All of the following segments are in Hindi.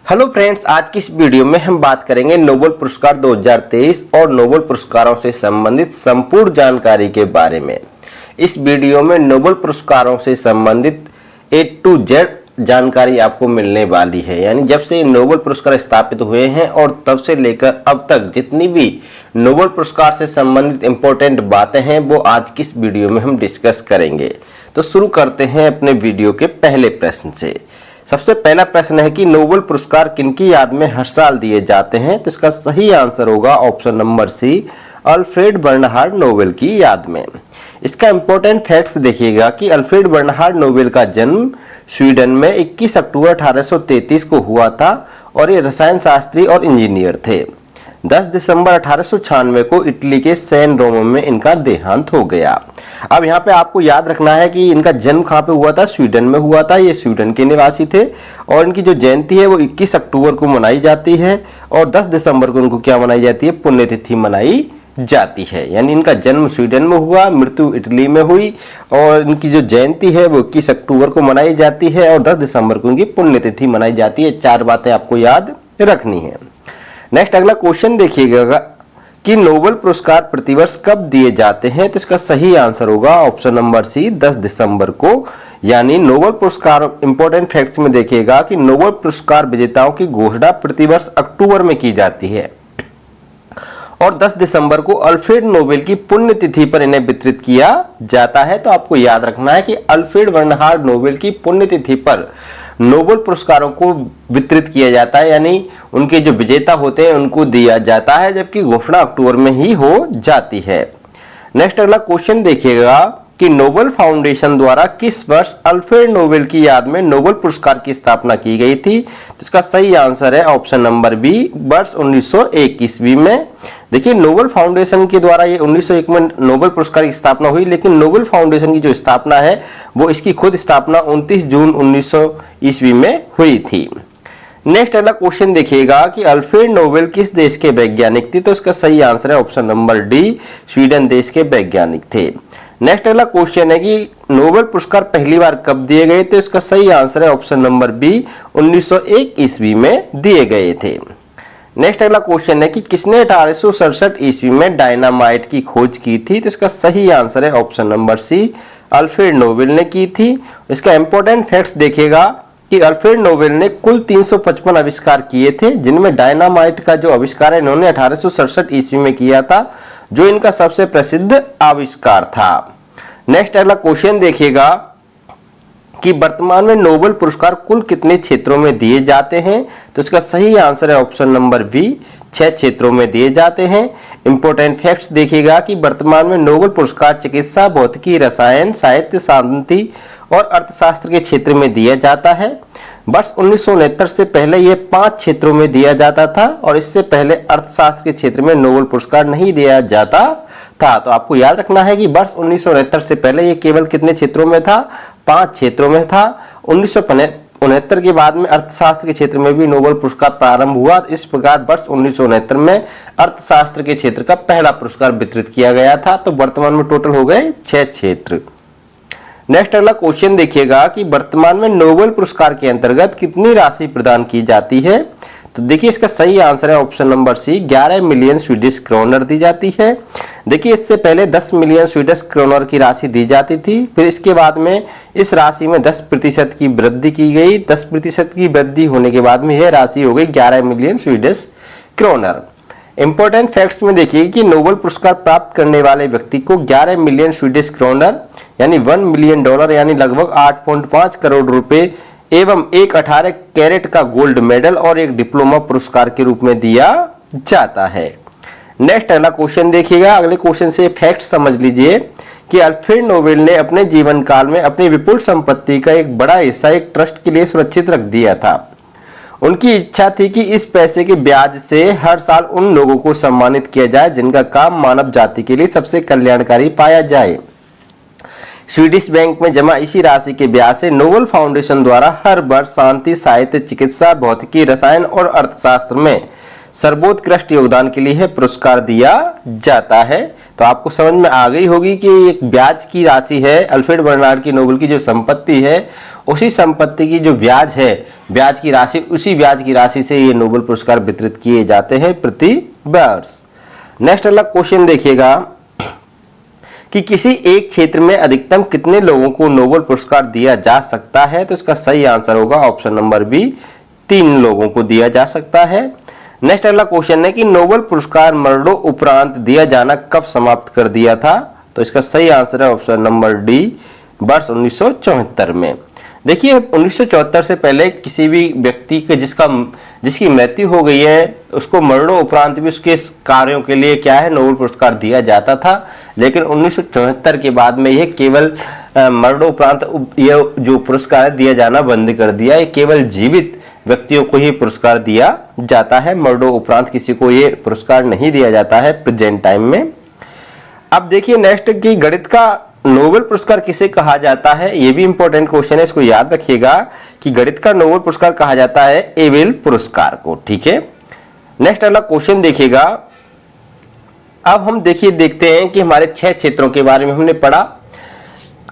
हेलो फ्रेंड्स, आज की इस वीडियो में हम बात करेंगे नोबेल पुरस्कार 2023 और नोबेल पुरस्कारों से संबंधित संपूर्ण जानकारी के बारे में। इस वीडियो में नोबेल पुरस्कारों से संबंधित A to Z जानकारी आपको मिलने वाली है। यानी जब से नोबेल पुरस्कार स्थापित हुए हैं और तब से लेकर अब तक जितनी भी नोबेल पुरस्कार से संबंधित इंपॉर्टेंट बातें हैं वो आज की इस वीडियो में हम डिस्कस करेंगे। तो शुरू करते हैं अपने वीडियो के पहले प्रश्न से। सबसे पहला प्रश्न है कि नोबेल पुरस्कार किनकी याद में हर साल दिए जाते हैं। तो इसका सही आंसर होगा option number C, Alfred Bernhard Nobel की याद में। इसका इंपॉर्टेंट फैक्ट्स देखिएगा कि अल्फ्रेड बर्नहार्ड नोबेल का जन्म स्वीडन में 21 अक्टूबर 1833 को हुआ था और ये रसायन शास्त्री और इंजीनियर थे। 10 दिसंबर 1896 को इटली के सैन रोमो में इनका देहांत हो गया। अब यहाँ पे आपको याद रखना है कि इनका जन्म कहाँ पे हुआ था, स्वीडन में हुआ था। ये स्वीडन के निवासी थे और इनकी जो जयंती है वो 21 अक्टूबर को मनाई जाती है और 10 दिसंबर को इनको क्या मनाई जाती है, पुण्यतिथि मनाई जाती है। यानी इनका जन्म स्वीडन में हुआ, मृत्यु इटली में हुई और इनकी जो जयंती है वो 21 अक्टूबर को मनाई जाती है और 10 दिसंबर को इनकी पुण्यतिथि मनाई जाती है। 4 बातें आपको याद रखनी है। नेक्स्ट अगला क्वेश्चन देखिएगा कि नोबेल पुरस्कार प्रतिवर्ष कब दिए जाते हैं। तो इसका सही आंसर होगा ऑप्शन नंबर सी, 10 दिसंबर को। यानी नोबेल पुरस्कार इंपॉर्टेंट फैक्ट्स में देखिएगा कि नोबेल पुरस्कार विजेताओं की घोषणा प्रतिवर्ष अक्टूबर में की जाती है और 10 दिसंबर को अल्फ्रेड नोबेल की पुण्यतिथि पर इन्हें वितरित किया जाता है। तो आपको याद रखना है कि अल्फ्रेड बर्नहार्ड नोबेल की पुण्यतिथि पर नोबेल पुरस्कारों को वितरित किया जाता है, यानी उनके जो विजेता होते हैं उनको दिया जाता है, जबकि घोषणा अक्टूबर में ही हो जाती है। नेक्स्ट अगला क्वेश्चन देखिएगा कि नोबेल फाउंडेशन द्वारा किस वर्ष अल्फ्रेड नोबेल की याद में नोबेल पुरस्कार की स्थापना की गई थी। तो इसका सही आंसर है ऑप्शन नंबर बी, वर्ष 1901 ईस्वी में। देखिए, नोबेल फाउंडेशन के द्वारा ये 1901 में नोबेल पुरस्कार की स्थापना हुई, लेकिन नोबेल फाउंडेशन की जो स्थापना है वो इसकी खुद स्थापना 29 जून 1900 ईस्वी में हुई थी। नेक्स्ट अगला क्वेश्चन देखिएगा कि अल्फ्रेड नोबेल किस देश के वैज्ञानिक थे। तो इसका सही आंसर है ऑप्शन नंबर डी, स्वीडन देश के वैज्ञानिक थे। नेक्स्ट अगला क्वेश्चन है कि नोबेल पुरस्कार पहली बार कब दिए गए थे। इसका सही आंसर है ऑप्शन नंबर बी, 1901 ईस्वी में दिए गए थे। नेक्स्ट अगला क्वेश्चन है कि किसने 1867 ईस्वी में डायनामाइट की खोज की थी। तो इसका सही आंसर है option number C, Alfred Nobel ने की थी। इसका इंपॉर्टेंट फैक्ट्स देखिएगा कि अल्फ्रेड नोबेल ने कुल 355 आविष्कार किए थे, जिनमें डायनामाइट का जो आविष्कार है इन्होंने 1867 ईस्वी में किया था, जो इनका सबसे प्रसिद्ध आविष्कार था। नेक्स्ट अगला क्वेश्चन देखिएगा कि वर्तमान में नोबेल पुरस्कार कुल कितने क्षेत्रों में दिए जाते हैं। तो इसका सही आंसर है ऑप्शन नंबर बी, 6 क्षेत्रों में दिए जाते हैं। इंपॉर्टेंट फैक्ट्स देखिएगा कि वर्तमान में नोबेल पुरस्कार चिकित्सा, भौतिकी, रसायन, साहित्य, शांति और अर्थशास्त्र के क्षेत्र में दिया जाता है। वर्ष 1969 से पहले ये 5 क्षेत्रों में दिया जाता था और इससे पहले अर्थशास्त्र के क्षेत्र में नोबेल पुरस्कार नहीं दिया जाता था। तो आपको याद रखना है कि वर्ष 1969 से पहले ये केवल कितने क्षेत्रों में था, 5 क्षेत्रों में था। 1969 के बाद में अर्थशास्त्र के क्षेत्र में भी नोबेल पुरस्कार प्रारंभ हुआ। इस प्रकार वर्ष 1969 में अर्थशास्त्र के क्षेत्र का पहला पुरस्कार वितरित किया गया था। तो वर्तमान में टोटल हो गए 6 क्षेत्र। नेक्स्ट अगला क्वेश्चन देखिएगा कि वर्तमान में नोबेल पुरस्कार के अंतर्गत कितनी राशि प्रदान की जाती है। तो देखिए, इसका सही आंसर है option number C, 11 million Swedish kronor दी जाती है। देखिए, इससे पहले 10 मिलियन स्वीडिश क्रोनर की राशि दी जाती थी, फिर इसके बाद में इस राशि में 10% की वृद्धि की गई। 10% की वृद्धि होने के बाद में यह राशि हो गई 11 million Swedish kroner. Important facts में देखिए कि नोबेल पुरस्कार प्राप्त करने वाले व्यक्ति को 11 मिलियन स्वीडिश क्रोनर यानी $1 मिलियन यानी लगभग 8.5 करोड़ रुपए एवं एक 18 कैरेट का गोल्ड मेडल और एक डिप्लोमा पुरस्कार के रूप में दिया जाता है। नेक्स्ट अगला क्वेश्चन देखिएगा। अगले क्वेश्चन से फैक्ट समझ लीजिए कि अल्फ्रेड नोबेल ने अपने जीवन काल में अपनी विपुल संपत्ति का एक बड़ा हिस्सा एक ट्रस्ट के लिए सुरक्षित रख दिया था। उनकी इच्छा थी कि इस पैसे के ब्याज से हर साल उन लोगों को सम्मानित किया जाए जिनका काम मानव जाति के लिए सबसे कल्याणकारी पाया जाए। स्वीडिश बैंक में जमा इसी राशि के ब्याज से नोबेल फाउंडेशन द्वारा हर वर्ष शांति, साहित्य, चिकित्सा, भौतिकी, रसायन और अर्थशास्त्र में सर्वोत्कृष्ट योगदान के लिए पुरस्कार दिया जाता है। तो आपको समझ में आ गई होगी कि एक ब्याज की राशि है, अल्फ्रेड बर्नहार्ड की नोबेल की जो संपत्ति है उसी संपत्ति की जो ब्याज है, ब्याज की राशि, उसी ब्याज की राशि से ये नोबेल पुरस्कार वितरित किए जाते हैं प्रति वर्ष। नेक्स्ट अगला क्वेश्चन देखिएगा कि किसी एक क्षेत्र में अधिकतम कितने लोगों को नोबेल पुरस्कार दिया जा सकता है? तो इसका सही आंसर होगा ऑप्शन नंबर बी, 3 लोगों को दिया जा सकता है। नेक्स्ट अगला क्वेश्चन है कि नोबेल पुरस्कार मरणोपरांत दिया जाना कब समाप्त कर दिया था? तो इसका सही आंसर है ऑप्शन नंबर डी, वर्ष 1974 में। देखिए 1974 से पहले किसी भी व्यक्ति के जिसकी मृत्यु हो गई है उसको मरणोपरांत भी उसके कार्यों के लिए क्या है, नोबेल पुरस्कार दिया जाता था। लेकिन 1974 के बाद में यह केवल मरणोपरांत ये जो पुरस्कार दिया जाना बंद कर दिया। ये केवल जीवित व्यक्तियों को ही पुरस्कार दिया जाता है, मरणोपरांत किसी को ये पुरस्कार नहीं दिया जाता है प्रेजेंट टाइम में। अब देखिए नेक्स्ट कि गणित का नोबेल पुरस्कार किसे कहा जाता है? ये भी इंपॉर्टेंट क्वेश्चन है, इसको याद रखिएगा कि गणित का नोबेल पुरस्कार कहा जाता है एबेल पुरस्कार को। ठीक है, नेक्स्ट अगला क्वेश्चन देखिएगा। अब हम देखते हैं कि हमारे 6 क्षेत्रों के बारे में हमने पढ़ा।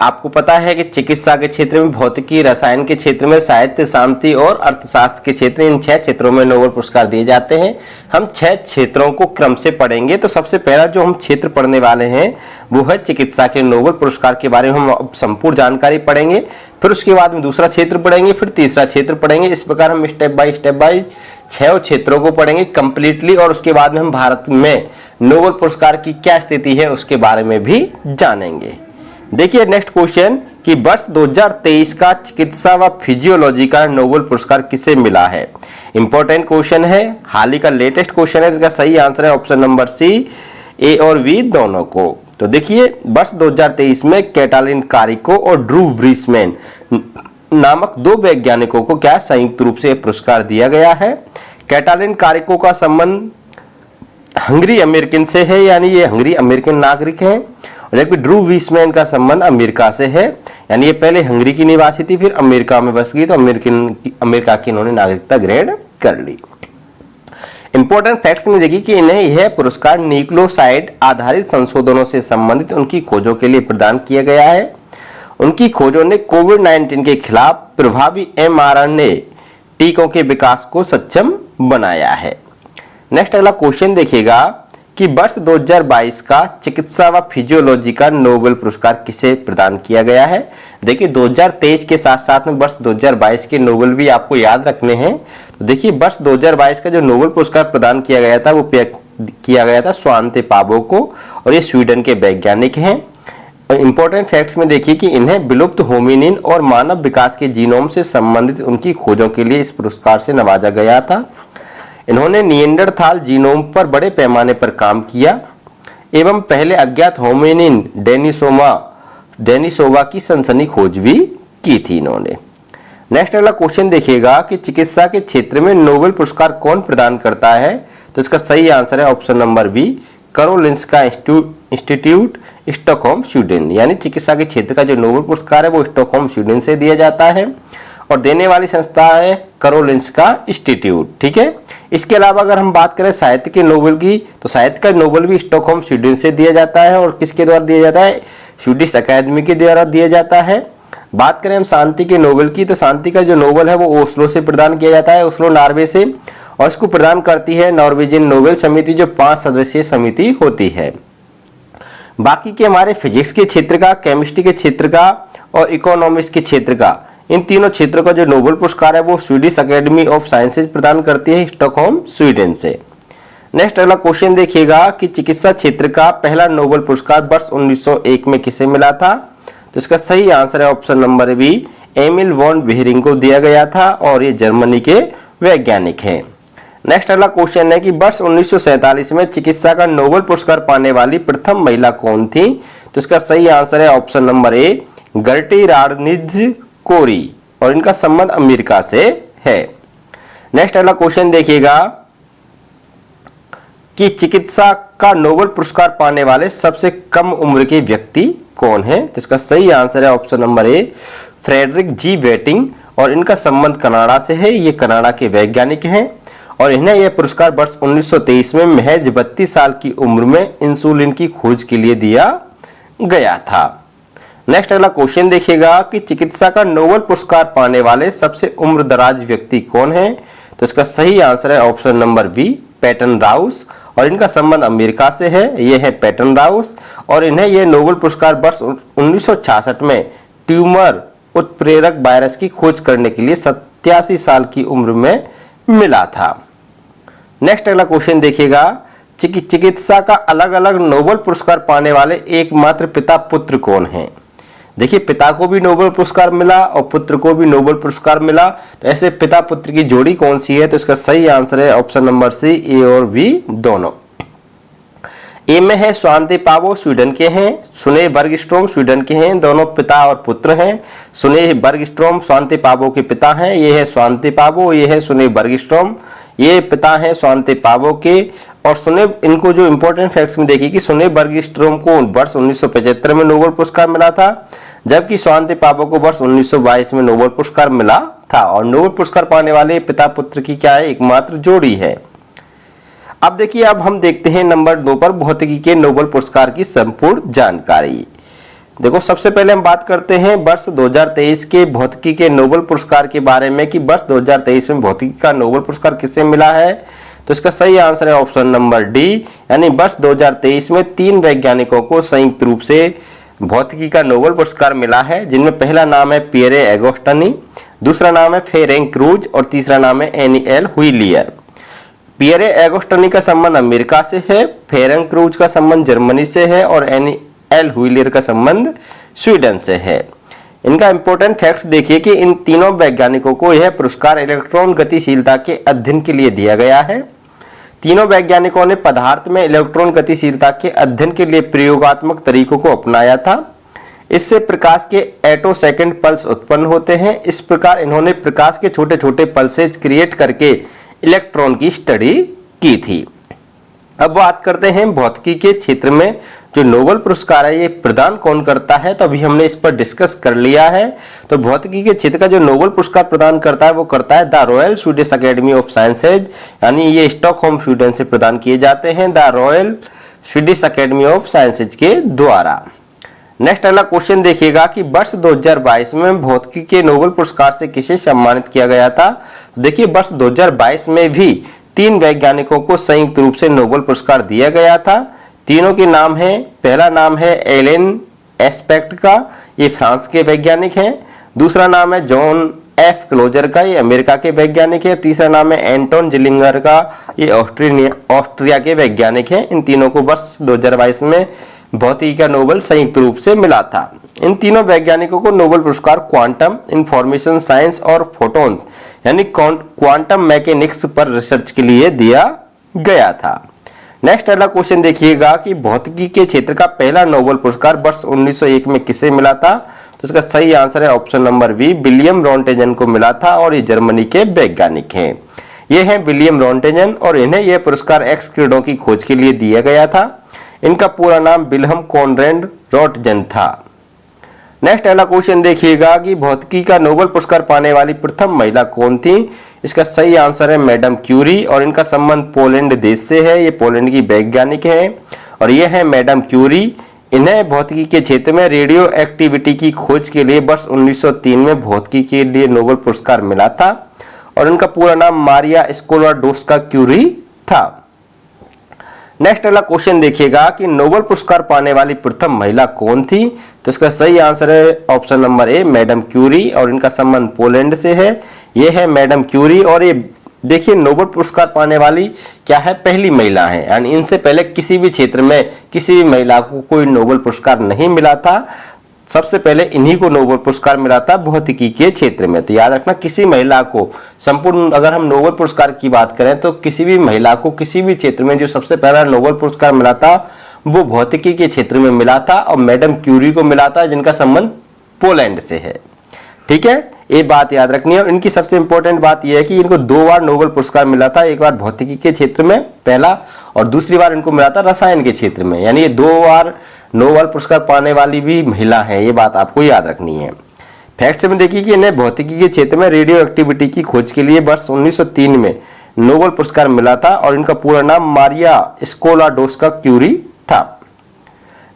आपको पता है कि चिकित्सा के क्षेत्र में, भौतिकी, रसायन के क्षेत्र में, साहित्य, शांति और अर्थशास्त्र के क्षेत्र, इन 6 क्षेत्रों में नोबेल पुरस्कार दिए जाते हैं। हम 6 क्षेत्रों को क्रम से पढ़ेंगे। तो सबसे पहला जो हम क्षेत्र पढ़ने वाले हैं वो है चिकित्सा के नोबेल पुरस्कार के बारे में हम संपूर्ण जानकारी पढ़ेंगे। फिर उसके बाद में दूसरा क्षेत्र पढ़ेंगे, फिर तीसरा क्षेत्र पढ़ेंगे। इस प्रकार हम स्टेप बाय 6 क्षेत्रों को पढ़ेंगे कंप्लीटली। और उसके बाद में हम भारत में नोबेल पुरस्कार की क्या स्थिति है उसके बारे में भी जानेंगे। देखिए नेक्स्ट क्वेश्चन कि वर्ष 2023 का चिकित्सा व फिजियोलॉजी का नोबेल पुरस्कार किसे मिला है? इंपॉर्टेंट क्वेश्चन है, हाल ही का लेटेस्ट क्वेश्चन है। इसका सही आंसर है ऑप्शन नंबर सी, ए और बी दोनों को। तो देखिए वर्ष 2023 में कैटालिन कारिको और ड्रू ब्रिसमैन नामक 2 वैज्ञानिकों को क्या संयुक्त रूप से पुरस्कार दिया गया है। कैटालिन कारिको का संबंध हंगरी अमेरिकन से है, यानी ये हंगरी अमेरिकन नागरिक हैं। जबकि ड्रू ब्रिसमैन का संबंध अमेरिका से है, यानी ये पहले हंगरी की निवासी थी, फिर अमेरिका में बस गई, तो अमेरिका की इन्होंने नागरिकता ग्रहण कर ली। इंपॉर्टेंट फैक्ट्स में देखिए कि इन्हें यह पुरस्कार न्यूक्लियोसाइड आधारित संशोधनों से संबंधित उनकी खोजों के लिए प्रदान किया गया है। उनकी खोजों ने कोविड-19 के खिलाफ प्रभावी mRNA टीकों के विकास को सक्षम बनाया है। नेक्स्ट अगला क्वेश्चन देखिएगा कि वर्ष 2022 का चिकित्सा व फिजियोलॉजी का नोबेल पुरस्कार किसे प्रदान किया गया है? देखिए 2023 के साथ साथ में वर्ष 2022 के नोबेल भी आपको याद रखने हैं। तो देखिए वर्ष 2022 का जो नोबेल पुरस्कार प्रदान किया गया था वो किया गया था स्वांते पाबो को, और ये स्वीडन के वैज्ञानिक हैं। इंपॉर्टेंट फैक्ट्स में देखिए कि इन्हें विलुप्त होमिनिन और मानव विकास के जीनोम से संबंधित उनकी खोजों के लिए इस पुरस्कार से नवाजा गया था। इन्होंने निएंडरथाल जीनोम पर बड़े पैमाने पर काम किया एवं पहले अज्ञात होमिनिन डेनिसोवा की सनसनी खोज भी की थी इन्होंने। नेक्स्ट अगला क्वेश्चन देखिएगा कि चिकित्सा के क्षेत्र में नोबेल पुरस्कार कौन प्रदान करता है? तो इसका सही आंसर है option number B, Karolinska Institute, Stockholm, Sweden. यानी चिकित्सा के क्षेत्र का जो नोबेल पुरस्कार है वो स्टॉकहोम, स्वीडन से दिया जाता है और देने वाली संस्था है कारोलिंस्का इंस्टीट्यूट। ठीक है, इसके अलावा अगर हम बात करें साहित्य के नोबेल की, तो साहित्य का नोबेल भी स्टॉकहोम, स्वीडन से दिया जाता है। और किसके द्वारा दिया जाता है? स्वीडिश अकादमी के द्वारा दिया जाता है। बात करें हम शांति के नोबेल की, तो शांति का जो नोबेल है वो ओस्लो से प्रदान किया जाता है, ओस्लो नॉर्वे से। और इसको प्रदान करती है नॉर्वेजियन नोबेल समिति, जो 5 सदस्यीय समिति होती है। बाकी के हमारे फिजिक्स के क्षेत्र का, केमिस्ट्री के क्षेत्र का और इकोनॉमिक्स के क्षेत्र का, इन तीनों क्षेत्रों का जो नोबेल पुरस्कार है वो स्वीडिश अकेडमी ऑफ साइंसेज प्रदान करती है, स्टॉकहोम, स्वीडन से। नेक्स्ट अगला क्वेश्चन देखिएगा कि चिकित्सा क्षेत्र का पहला नोबेल पुरस्कार वर्ष 1901 में किसे मिला था? तो इसका सही आंसर है option number B, Emil von Behring को दिया गया था और ये जर्मनी के वैज्ञानिक हैं। नेक्स्ट अगला क्वेश्चन है कि वर्ष 1947 में चिकित्सा का नोबेल पुरस्कार पाने वाली प्रथम महिला कौन थी? तो इसका सही आंसर है ऑप्शन नंबर ए, गर्टी राडनिज कोरी, और इनका संबंध अमेरिका से है। नेक्स्ट अगला क्वेश्चन देखिएगा कि चिकित्सा का नोबेल पुरस्कार पाने वाले सबसे कम उम्र के व्यक्ति कौन है? तो इसका सही आंसर है option number A, Frederick G Banting, और इनका संबंध कनाडा से है। ये कनाडा के वैज्ञानिक हैं और इन्हें यह पुरस्कार वर्ष 1923 में महज 32 साल की उम्र में इंसुलिन की खोज के लिए दिया गया था। नेक्स्ट अगला क्वेश्चन देखिएगा कि चिकित्सा का नोबेल पुरस्कार पाने वाले सबसे उम्रदराज व्यक्ति कौन है? तो इसका सही आंसर है option number B, Peyton Rous, और इनका संबंध अमेरिका से है। ये है पैटन राउस और इन्हें ये नोबेल पुरस्कार वर्ष 1966 में ट्यूमर उत्प्रेरक वायरस की खोज करने के लिए 87 साल की उम्र में मिला था। नेक्स्ट अगला क्वेश्चन देखिएगा, चिकित्सा का अलग अलग नोबेल पुरस्कार पाने वाले एकमात्र पिता पुत्र कौन हैं? देखिए, पिता को भी नोबेल पुरस्कार मिला और पुत्र को भी नोबेल पुरस्कार मिला, तो ऐसे पिता पुत्र की जोड़ी कौन सी है? तो इसका सही आंसर है ऑप्शन नंबर सी, ए और बी दोनों। ए में है स्वांति पावो, स्वीडन के हैं। सुने बर्गस्ट्रोम स्वीडन के हैं। दोनों पिता और पुत्र हैं। सुने बर्गस्ट्रोम स्वांति पावो के पिता हैं। ये है स्वांति पावो, ये है सुने बर्गस्ट्रोम। ये पिता हैं स्वांति पावो के। और सुने, इनको जो इंपॉर्टेंट फैक्ट्स में देखिए कि सुने बर्गस्ट्रोम को वर्ष 1975 में नोबेल पुरस्कार मिला था, जबकि स्वांति पावो को वर्ष 1922 में नोबेल पुरस्कार मिला था। और नोबेल पुरस्कार पाने वाले पिता पुत्र की क्या है? एकमात्र जोड़ी है। अब देखिए, अब हम देखते हैं नंबर 2 पर भौतिकी के नोबेल पुरस्कार की संपूर्ण जानकारी। देखो, सबसे पहले हम बात करते हैं वर्ष 2023 के भौतिकी के नोबेल पुरस्कार के बारे में कि वर्ष 2023 में भौतिकी का नोबेल पुरस्कार किसे मिला है। तो इसका सही आंसर है ऑप्शन नंबर डी, यानी वर्ष 2023 में 3 वैज्ञानिकों को संयुक्त रूप से भौतिकी का नोबेल पुरस्कार मिला है, जिनमें पहला नाम है पियरे एगोस्टनी, दूसरा नाम है फेरेंक क्रूज और तीसरा नाम है एनी एल हुइलियर। पियरे एगोस्टनी का संबंध अमेरिका से है, फेरेंक क्रूज का संबंध जर्मनी से है और एनी एल हुइलियर का संबंध स्वीडन से है। इनका इंपॉर्टेंट फैक्ट्स देखिए कि इन तीनों वैज्ञानिकों को यह पुरस्कार इलेक्ट्रॉन गतिशीलता के अध्ययन के लिए दिया गया है। तीनों वैज्ञानिकों ने पदार्थ में इलेक्ट्रॉन गतिशीलता के अध्ययन के लिए प्रयोगात्मक तरीकों को अपनाया था। इससे प्रकाश के एटोसेकंड पल्स उत्पन्न होते हैं। इस प्रकार इन्होंने प्रकाश के छोटे छोटे पल्सेज क्रिएट करके इलेक्ट्रॉन की स्टडी की थी। अब बात करते हैं भौतिकी के क्षेत्र में जो नोबेल पुरस्कार है ये प्रदान कौन करता है। तो अभी हमने इस पर डिस्कस कर लिया है। तो भौतिकी के क्षेत्र का जो नोबेल पुरस्कार प्रदान करता है वो करता है the royal Swedish academy of sciences, यानी ये स्टॉकहोम स्वीडन से प्रदान किए जाते हैं the royal Swedish academy of sciences के द्वारा। नेक्स्ट अगला क्वेश्चन देखिएगा कि वर्ष 2022 में भौतिकी के नोबेल पुरस्कार से किसे सम्मानित किया गया था। तो देखिए, वर्ष 2022 में भी 3 वैज्ञानिकों को संयुक्त रूप से नोबेल पुरस्कार दिया गया था। तीनों के नाम है, पहला नाम है एलेन एस्पेक्ट का, ये फ्रांस के वैज्ञानिक हैं। दूसरा नाम है जॉन एफ क्लोजर का, ये अमेरिका के वैज्ञानिक है। तीसरा नाम है एंटोन जिलिंगर का, ये ऑस्ट्रिया के वैज्ञानिक हैं। इन तीनों को वर्ष 2022 में भौतिकी का नोबेल संयुक्त रूप से मिला था। इन तीनों वैज्ञानिकों को नोबेल पुरस्कार क्वांटम इंफॉर्मेशन साइंस और फोटॉन्स यानी क्वांटम मैकेनिक्स पर रिसर्च के लिए दिया गया था। नेक्स्ट अगला क्वेश्चन देखिएगा कि भौतिकी के क्षेत्र का पहला नोबेल पुरस्कार वर्ष 1901 में किसे मिला था। तो इसका सही आंसर है option number B, William Roentgen को मिला था और ये जर्मनी के वैज्ञानिक हैं। ये हैं विलियम रॉन्टेजन और इन्हें यह पुरस्कार एक्स किरणों की खोज के लिए दिया गया था। इनका पूरा नाम विल्हम कॉनरेड रॉन्टेजन था। नेक्स्ट अगला क्वेश्चन देखिएगा कि भौतिकी का नोबेल पुरस्कार पाने वाली प्रथम महिला कौन थी। इसका सही आंसर है मैडम क्यूरी और इनका संबंध पोलैंड देश से है। ये पोलैंड की वैज्ञानिक हैं और ये है मैडम क्यूरी। इन्हें भौतिकी के क्षेत्र में रेडियो एक्टिविटी की खोज के लिए वर्ष 1903 में भौतिकी के लिए नोबेल पुरस्कार मिला था और इनका पूरा नाम मारिया स्कोलाडोस्का क्यूरी था। नेक्स्ट अगला क्वेश्चन देखिएगा कि नोबेल पुरस्कार पाने वाली प्रथम महिला कौन थी। तो इसका सही आंसर है option number A, Madame Curie और इनका संबंध पोलैंड से है। ये है मैडम क्यूरी और ये देखिए नोबेल पुरस्कार पाने वाली क्या है, पहली महिला है, यानी इनसे पहले किसी भी क्षेत्र में किसी भी महिला को कोई नोबेल पुरस्कार नहीं मिला था। सबसे पहले इन्हीं को नोबेल पुरस्कार मिला था भौतिकी के क्षेत्र में। तो याद रखना, किसी महिला को संपूर्ण अगर हम नोबेल पुरस्कार की बात करें तो किसी भी महिला को किसी भी क्षेत्र में जो सबसे पहला नोबेल पुरस्कार मिला था वो भौतिकी के क्षेत्र में मिला था और मैडम क्यूरी को मिला था जिनका संबंध पोलैंड से है। ठीक है, ये बात याद रखनी है। और इनकी सबसे इंपॉर्टेंट बात यह है कि इनको 2 बार नोबेल पुरस्कार मिला था, एक बार भौतिकी के क्षेत्र में पहला और दूसरी बार इनको मिला था रसायन के क्षेत्र में, यानी ये 2 बार नोबेल पुरस्कार पाने वाली भी महिला है। ये बात आपको याद रखनी है। फैक्ट्स में देखिए कि इन्हें भौतिकी के क्षेत्र में रेडियो एक्टिविटी की खोज के लिए वर्ष 1903 में नोबेल पुरस्कार मिला था और इनका पूरा नाम मारिया स्कोलाडोस्का क्यूरी था।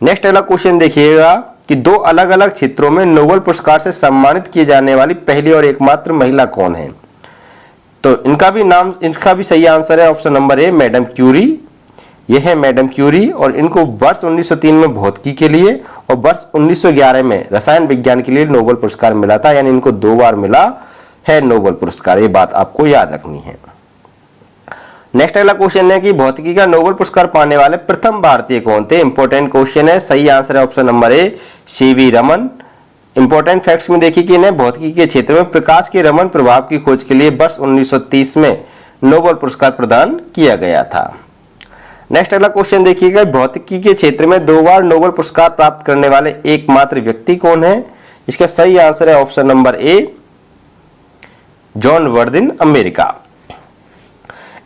नेक्स्ट अगला क्वेश्चन देखिएगा कि दो अलग अलग क्षेत्रों में नोबेल पुरस्कार से सम्मानित किए जाने वाली पहली और एकमात्र महिला कौन है? तो इनका भी सही आंसर है option number A, Madame Curie. यह है मैडम क्यूरी और इनको वर्ष 1903 में भौतिकी के लिए और वर्ष 1911 में रसायन विज्ञान के लिए नोबेल पुरस्कार मिला था, यानी इनको 2 बार मिला है नोबेल पुरस्कार। ये बात आपको याद रखनी है। नेक्स्ट अगला क्वेश्चन है कि भौतिकी का नोबेल पुरस्कार पाने वाले प्रथम भारतीय कौन थे? इंपॉर्टेंट क्वेश्चन है। सही आंसर है ऑप्शन नंबर ए, सीवी रमन। इंपॉर्टेंट फैक्ट्स में देखिए कि इन्हें भौतिकी के क्षेत्र में प्रकाश के रमन प्रभाव की खोज के लिए वर्ष 1930 में नोबेल पुरस्कार प्रदान किया गया था। नेक्स्ट अगला क्वेश्चन देखिएगा, भौतिकी के क्षेत्र में 2 बार नोबेल पुरस्कार प्राप्त करने वाले एकमात्र व्यक्ति कौन है? इसका सही आंसर है ऑप्शन नंबर ए, जॉन वर्दिन, अमेरिका।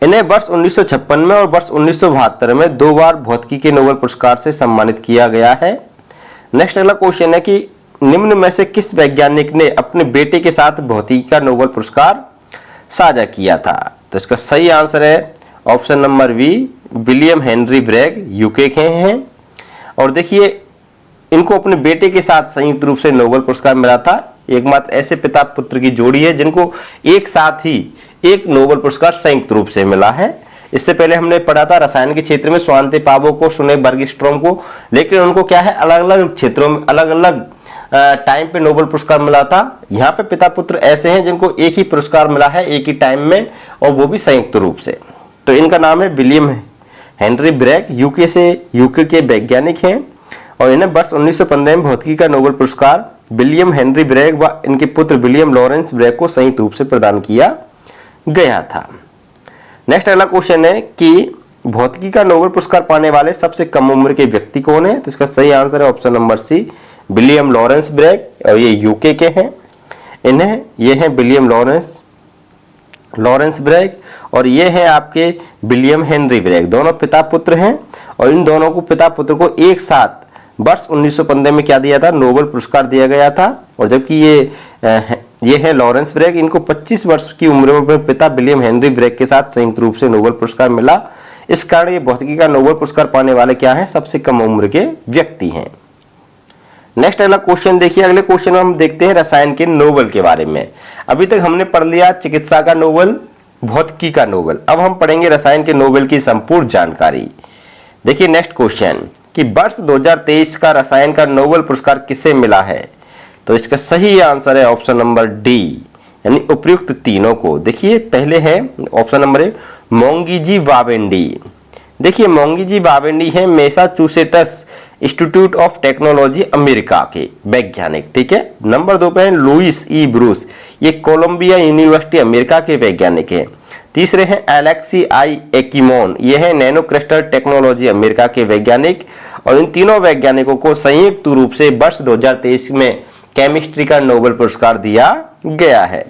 इन्हें वर्ष 1956 में और वर्ष 1972 में 2 बार भौतिकी के नोबेल पुरस्कार से सम्मानित किया गया है। नेक्स्ट अगला क्वेश्चन है कि निम्न में से किस वैज्ञानिक ने अपने बेटे के साथ भौतिकी का नोबेल पुरस्कार साझा किया था? तो इसका सही आंसर है option number B, William Henry Bragg, UK के हैं। और देखिए इनको अपने बेटे के साथ संयुक्त रूप से नोबेल पुरस्कार मिला था। एकमात्र ऐसे पिता पुत्र की जोड़ी है जिनको एक साथ ही एक नोबेल पुरस्कार संयुक्त रूप से मिला है। इससे पहले हमने पढ़ा था रसायन के क्षेत्र में स्वांते पावो को, सुने बर्गस्ट्रोम को, लेकिन उनको क्या है अलग अलग क्षेत्रों में अलग अलग टाइम पे नोबेल पुरस्कार मिला था। यहाँ पे पिता पुत्र ऐसे हैं जिनको एक ही पुरस्कार मिला है एक ही टाइम में, और वो भी संयुक्त रूप से। तो इनका नाम है विलियम हेनरी ब्रैग, यूके के वैज्ञानिक हैं और इन्हें वर्ष 1915 में भौतिकी का नोबेल पुरस्कार विलियम हेनरी ब्रैग व इनके पुत्र विलियम लॉरेंस ब्रैग को संयुक्त रूप से प्रदान किया गया था। नेक्स्ट अगला क्वेश्चन है कि भौतिकी का नोबेल पुरस्कार पाने वाले सबसे कम उम्र के व्यक्ति कौन है? तो इसका सही आंसर है option number C, William Lawrence Bragg, और ये यूके के हैं। ये हैं विलियम लॉरेंस ब्रैग और ये हैं आपके विलियम हेनरी ब्रैग, दोनों पिता पुत्र हैं। और इन दोनों को पिता पुत्र को एक साथ वर्ष 1915 में क्या दिया था? नोबेल पुरस्कार दिया गया था। और जबकि ये है लॉरेंस ब्रैग, इनको 25 वर्ष की उम्र में अपने पिता विलियम हेनरी ब्रैग के साथ संयुक्त रूप से नोबेल पुरस्कार मिला। इस कारण ये भौतिकी का नोबेल पुरस्कार पाने वाले क्या हैं? सबसे कम उम्र के व्यक्ति हैं। नेक्स्ट अगला क्वेश्चन देखिए, अगले क्वेश्चन में हम देखते हैं रसायन के नोबेल के बारे में। अभी तक हमने पढ़ लिया चिकित्सा का नोबेल, भौतिकी का नोबेल, अब हम पढ़ेंगे रसायन के नोबेल की संपूर्ण जानकारी। देखिए नेक्स्ट क्वेश्चन कि वर्ष 2023 का रसायन का नोबेल पुरस्कार किसे मिला है? तो इसका सही आंसर है ऑप्शन नंबर डी, यानी उपयुक्त तीनों को। देखिए पहले है ऑप्शन नंबर ए, मोंगीजी वावेंडी। देखिए मोंगीजी वावेंडी है Massachusetts Institute of Technology America के वैज्ञानिक, ठीक है। नंबर 2 पे है लुइस ई ब्रूस, ये कोलंबिया यूनिवर्सिटी अमेरिका के वैज्ञानिक हैं। तीसरे हैं एलेक्सी आई एकिमोन, ये है नैनो क्रिस्टल टेक्नोलॉजी अमेरिका के वैज्ञानिक। और इन तीनों वैज्ञानिकों को संयुक्त रूप से वर्ष 2023 में केमिस्ट्री का नोबेल पुरस्कार दिया गया है।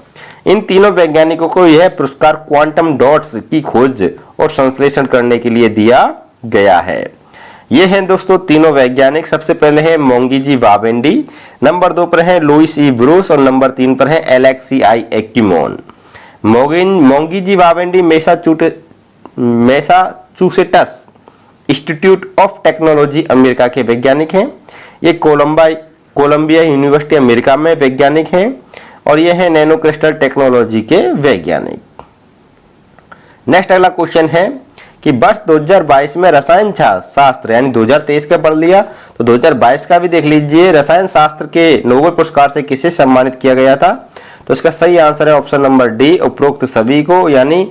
इन तीनों वैज्ञानिकों को यह पुरस्कार क्वांटम डॉट्स की खोज और संश्लेषण करने के लिए दिया गया है। ये हैं दोस्तों तीनों वैज्ञानिक। सबसे पहले है मोंगीजी वावेंडी, नंबर 2 पर है लुइस ई ब्रूस और नंबर 3 पर है Alexei I Ekimov. Moungi Bawendi Massachusetts Institute of Technology America के वैज्ञानिक हैं। ये कोलंबिया यूनिवर्सिटी अमेरिका में वैज्ञानिक हैं और ये है नैनो क्रिस्टल टेक्नोलॉजी के वैज्ञानिक। नेक्स्ट अगला क्वेश्चन है कि वर्ष 2022 में रसायन शास्त्र, यानी 2023 का पढ़ लिया तो 2022 का भी देख लीजिए, रसायन शास्त्र के नोबेल पुरस्कार से किसे सम्मानित किया गया था? तो इसका सही आंसर है ऑप्शन नंबर डी, उपरोक्त सभी को। यानी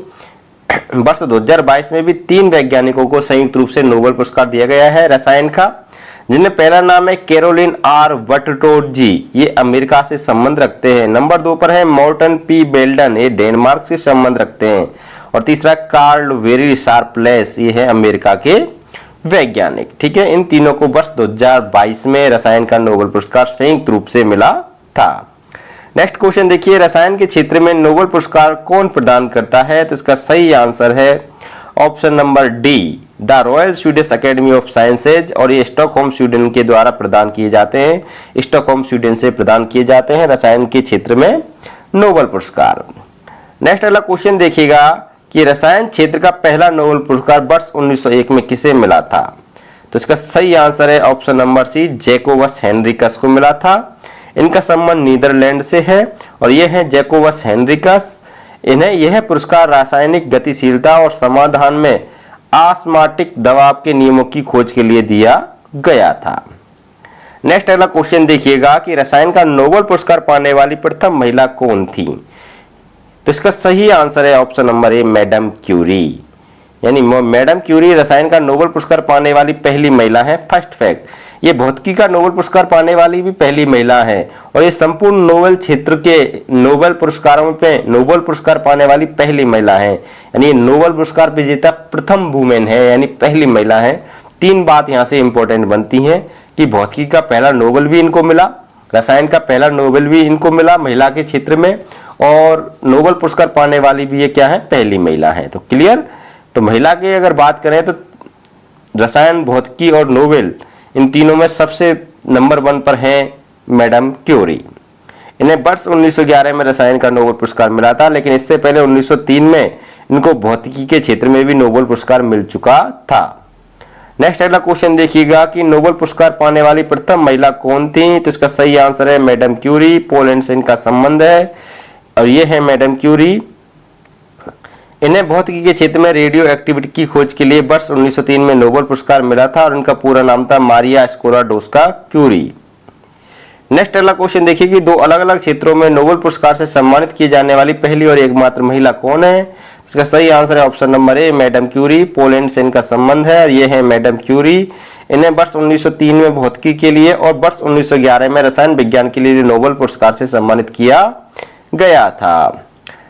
वर्ष 2022 में भी 3 वैज्ञानिकों को संयुक्त रूप से नोबेल पुरस्कार दिया गया है रसायन का, जिनमें पहला नाम है कैरोलिन आर वटटोट जी, ये अमेरिका से संबंध रखते हैं। नंबर 2 पर है मॉर्टन पी बेल्डन, ये डेनमार्क से संबंध रखते हैं। और तीसरा कार्ल वेरी शार्पलेस, ये है अमेरिका के वैज्ञानिक, ठीक है। इन तीनों को वर्ष 2022 में रसायन का नोबेल पुरस्कार संयुक्त रूप से मिला था। नेक्स्ट क्वेश्चन देखिए, रसायन के क्षेत्र में नोबेल पुरस्कार कौन प्रदान करता है? तो इसका सही आंसर है option number D, the royal Swedish academy of sciences, और ये स्टॉकहोम स्वीडन के द्वारा प्रदान किए जाते हैं। स्टॉकहोम स्वीडन से प्रदान किए जाते हैं रसायन के क्षेत्र में नोबेल पुरस्कार। नेक्स्ट अगला क्वेश्चन देखिएगा कि रसायन क्षेत्र का पहला नोबेल पुरस्कार वर्ष 1901 में किसे मिला था? तो इसका सही आंसर है option number C, Jacobus Henricus को मिला था। इनका संबंध नीदरलैंड से है और ये है जैकोबस हेनरिकस। इन्हें यह पुरस्कार रासायनिक गतिशीलता और समाधान में ऑस्मोटिक दबाव के नियमों की खोज के लिए दिया गया था। नेक्स्ट अगला क्वेश्चन देखिएगा कि रसायन का नोबेल पुरस्कार पाने वाली प्रथम महिला कौन थी? तो इसका सही आंसर है option number A, Madame Curie. यानी मैडम क्यूरी रसायन का नोबेल पुरस्कार पाने वाली पहली महिला है। फर्स्ट फैक्ट, ये भौतिकी का नोबेल पुरस्कार पाने वाली भी पहली महिला है और ये संपूर्ण नोबेल क्षेत्र के नोबेल पुरस्कारों पे नोबेल पुरस्कार पाने वाली पहली महिला है। यानी नोबेल पुरस्कार विजेता प्रथम वुमेन है, यानी पहली महिला है। तीन बात यहाँ से इंपॉर्टेंट बनती है कि भौतिकी का पहला नोबेल भी इनको मिला, रसायन का पहला नोबेल भी इनको मिला महिला के क्षेत्र में, और नोबेल पुरस्कार पाने वाली भी ये क्या है, पहली महिला है। तो क्लियर। तो महिला की अगर बात करें तो रसायन, भौतिकी और नोबेल इन तीनों में सबसे नंबर 1 पर हैं मैडम क्यूरी। इन्हें वर्ष 1911 में रसायन का नोबेल पुरस्कार मिला था, लेकिन इससे पहले 1903 में इनको भौतिकी के क्षेत्र में भी नोबेल पुरस्कार मिल चुका था। नेक्स्ट अगला क्वेश्चन देखिएगा कि नोबेल पुरस्कार पाने वाली प्रथम महिला कौन थी? तो इसका सही आंसर है मैडम क्यूरी। पोलैंड से इनका संबंध है और ये है मैडम क्यूरी। इन्हें भौतिकी के क्षेत्र में रेडियो एक्टिविटी की खोज के लिए वर्ष 1903 में नोबेल पुरस्कार मिला था और इनका पूरा नाम था मारिया स्कोलाडोस्का क्यूरी। नेक्स्ट अगला क्वेश्चन देखिए कि दो अलग अलग क्षेत्रों में नोबेल पुरस्कार से सम्मानित की जाने वाली पहली और एकमात्र महिला कौन है? इसका सही आंसर है option number A, Madame Curie. Poland से इनका संबंध है और ये है मैडम क्यूरी। इन्हें वर्ष 1903 में भौतिकी के लिए और वर्ष 1911 में रसायन विज्ञान के लिए नोबेल पुरस्कार से सम्मानित किया गया था।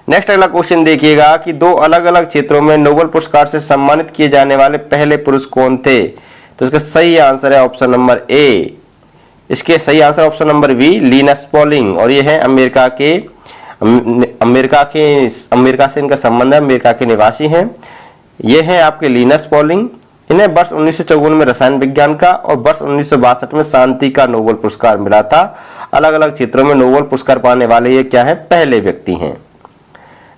नेक्स्ट अगला क्वेश्चन देखिएगा कि दो अलग अलग क्षेत्रों में नोबेल पुरस्कार से सम्मानित किए जाने वाले पहले पुरुष कौन थे? तो इसका सही आंसर है ऑप्शन नंबर ए। इसके सही answer option number B, Linus Pauling. और ये है अमेरिका से इनका संबंध है, अमेरिका के निवासी हैं। ये है आपके लिनस पॉलिंग। इन्हें वर्ष 1954 में रसायन विज्ञान का और वर्ष 1962 में शांति का नोबेल पुरस्कार मिला था। अलग अलग क्षेत्रों में नोबेल पुरस्कार पाने वाले ये क्या है, पहले व्यक्ति हैं।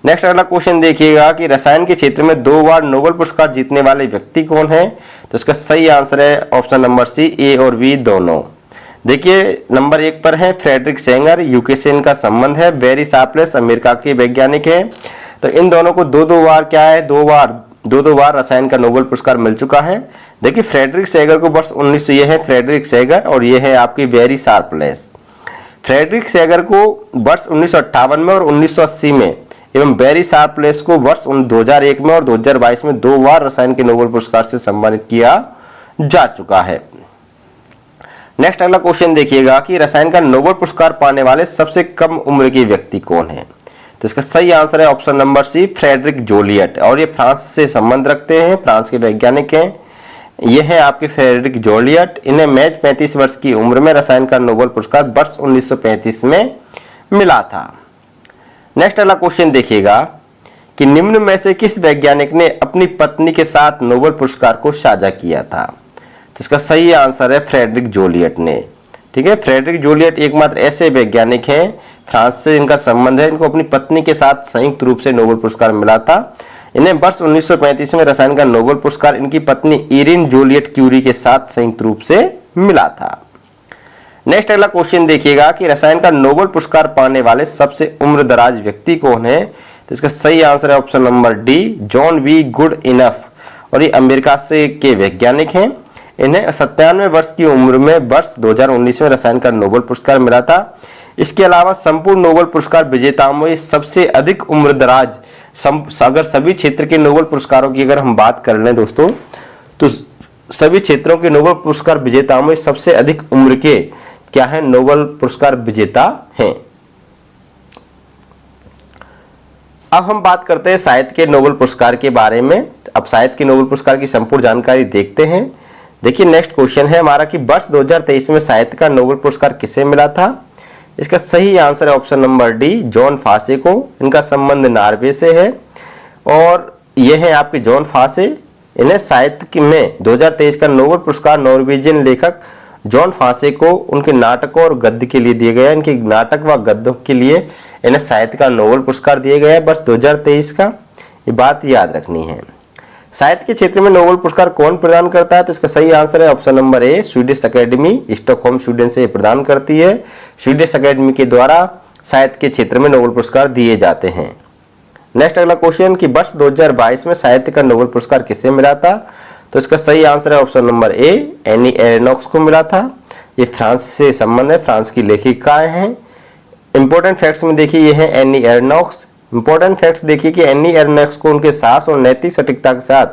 नेक्स्ट अगला क्वेश्चन देखिएगा कि रसायन के क्षेत्र में 2 बार नोबेल पुरस्कार जीतने वाले व्यक्ति कौन है? तो इसका सही आंसर है ऑप्शन नंबर सी, ए और बी दोनों। देखिए नंबर 1 पर है फ्रेडरिक सेंगर, यूके से इनका संबंध है। बेरी शार्पलेस अमेरिका के वैज्ञानिक हैं। तो इन दोनों को दो बार क्या है, दो बार रसायन का नोबेल पुरस्कार मिल चुका है। देखिए फ्रेडरिक सेंगर को वर्ष 1900, ये है फ्रेडरिक सेंगर और ये है आपकी बेरी शार्पलेस। फ्रेडरिक सेंगर को वर्ष 1958 में और 1980 में एवं बेरी शार्पलेस को वर्ष 2001 में और 2022 में 2 बार रसायन के नोबेल पुरस्कार से सम्मानित किया जा चुका है। नेक्स्ट अगला क्वेश्चन देखिएगा कि रसायन का नोबेल पुरस्कार पाने वाले सबसे कम उम्र के व्यक्ति कौन है? तो इसका सही आंसर है option number C, Frederic Joliot. और ये फ्रांस से संबंध रखते हैं, फ्रांस के वैज्ञानिक हैं। ये है आपके फ्रेडरिक जोलियट। इन्हें महज 35 वर्ष की उम्र में रसायन का नोबेल पुरस्कार वर्ष 1935 में मिला था। नेक्स्ट अगला क्वेश्चन देखिएगा कि निम्न में से किस वैज्ञानिक ने अपनी पत्नी के साथ नोबेल पुरस्कार को साझा किया था? तो इसका सही आंसर है फ्रेडरिक जोलियट ने। ठीक है, फ्रेडरिक जोलियट एकमात्र ऐसे वैज्ञानिक हैं, फ्रांस से इनका संबंध है। इनको अपनी पत्नी के साथ संयुक्त रूप से नोबेल पुरस्कार मिला था। इन्हें वर्ष 1935 में रसायन का नोबेल पुरस्कार इनकी पत्नी इरिन जोलियट क्यूरी के साथ संयुक्त रूप से मिला था। नेक्स्ट अगला क्वेश्चन देखिएगा कि रसायन का नोबेल पुरस्कार पाने वाले सबसे उम्रदराज व्यक्ति कौन है? तो इसका सही आंसर है option number D, John B Goodenough. और ये अमेरिका से के वैज्ञानिक हैं। इन्हें 97 वर्ष की उम्र में वर्ष 2019 में रसायन का नोबेल पुरस्कार मिला था। इसके अलावा संपूर्ण नोबेल पुरस्कार विजेताओं में सबसे अधिक उम्रदराज, अगर सभी क्षेत्र के नोबेल पुरस्कारों की अगर हम बात कर लें दोस्तों, तो सभी क्षेत्रों के नोबेल पुरस्कार विजेताओं में सबसे अधिक उम्र के क्या है, नोबेल पुरस्कार विजेता हैं। अब हम बात करते हैं साहित्य के नोबेल पुरस्कार के बारे में। अब साहित्य के नोबेल पुरस्कार की संपूर्ण जानकारी देखते हैं। देखिए नेक्स्ट क्वेश्चन है हमारा कि वर्ष 2023 में साहित्य का नोबेल पुरस्कार किसे मिला था? इसका सही आंसर है ऑप्शन नंबर डी, जॉन फासे को। इनका संबंध नॉर्वे से है और यह है आपके जॉन फासे। इन्हें साहित्य में 2023 का नोबेल पुरस्कार नॉर्वेजियन लेखक जॉन फासे को उनके नाटकों और गद्य के लिए दिया गया। इनके नाटक व गद्यों के लिए इन्हें साहित्य का नोबेल पुरस्कार दिया गया है वर्ष 2023 का। ये बात याद रखनी है। साहित्य के क्षेत्र में नोबेल पुरस्कार कौन प्रदान करता है? तो इसका सही आंसर है ऑप्शन नंबर ए, स्वीडिश अकेडमी, स्टॉकहोम स्वीडन से प्रदान करती है। स्वीडिश अकेडमी के द्वारा साहित्य के क्षेत्र में नोबेल पुरस्कार दिए जाते हैं। नेक्स्ट अगला क्वेश्चन कि वर्ष 2022 में साहित्य का नोबेल पुरस्कार किसे मिला था? तो इसका सही आंसर है ऑप्शन नंबर ए, एनी एरनॉक्स को मिला था। ये फ्रांस से संबंध है, फ्रांस की लेखिकाएं हैं। इंपॉर्टेंट फैक्ट्स में देखिए ये है एनी एरनॉक्स। इंपॉर्टेंट फैक्ट्स देखिए कि एनी एरनॉक्स को उनके साहस और नैतिक सटीकता के साथ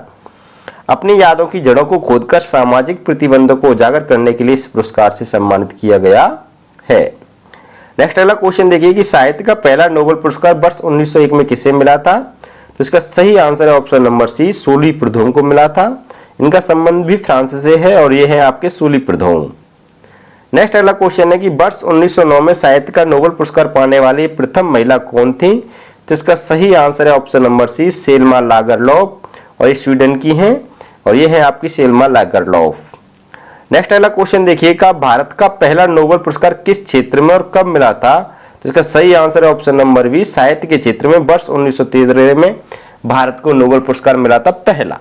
अपनी यादों की जड़ों को खोदकर सामाजिक प्रतिबंधों को उजागर करने के लिए इस पुरस्कार से सम्मानित किया गया है। नेक्स्ट अगला क्वेश्चन देखिए कि साहित्य का पहला नोबेल पुरस्कार वर्ष 1901 में किसे मिला था? तो इसका सही आंसर है ऑप्शन नंबर सी, सूली प्रधोम को मिला था। इनका संबंध भी फ्रांस से है और ये है आपके सूली प्रधोम। नेक्स्ट अगला क्वेश्चन है कि वर्ष 1909 में साहित्य का नोबेल पुरस्कार पाने वाली प्रथम महिला कौन थी? तो इसका सही आंसर है ऑप्शन नंबर सी, सेल्मा लागरलॉफ, और ये स्वीडन की हैं और ये है आपकी सेल्मा लागरलॉफ। नेक्स्ट अगला क्वेश्चन देखिएगा, भारत का पहला नोबेल पुरस्कार किस क्षेत्र में और कब मिला था? तो इसका सही आंसर है ऑप्शन नंबर बी, साहित्य के क्षेत्र में वर्ष 1913 में भारत को नोबेल पुरस्कार मिला था पहला।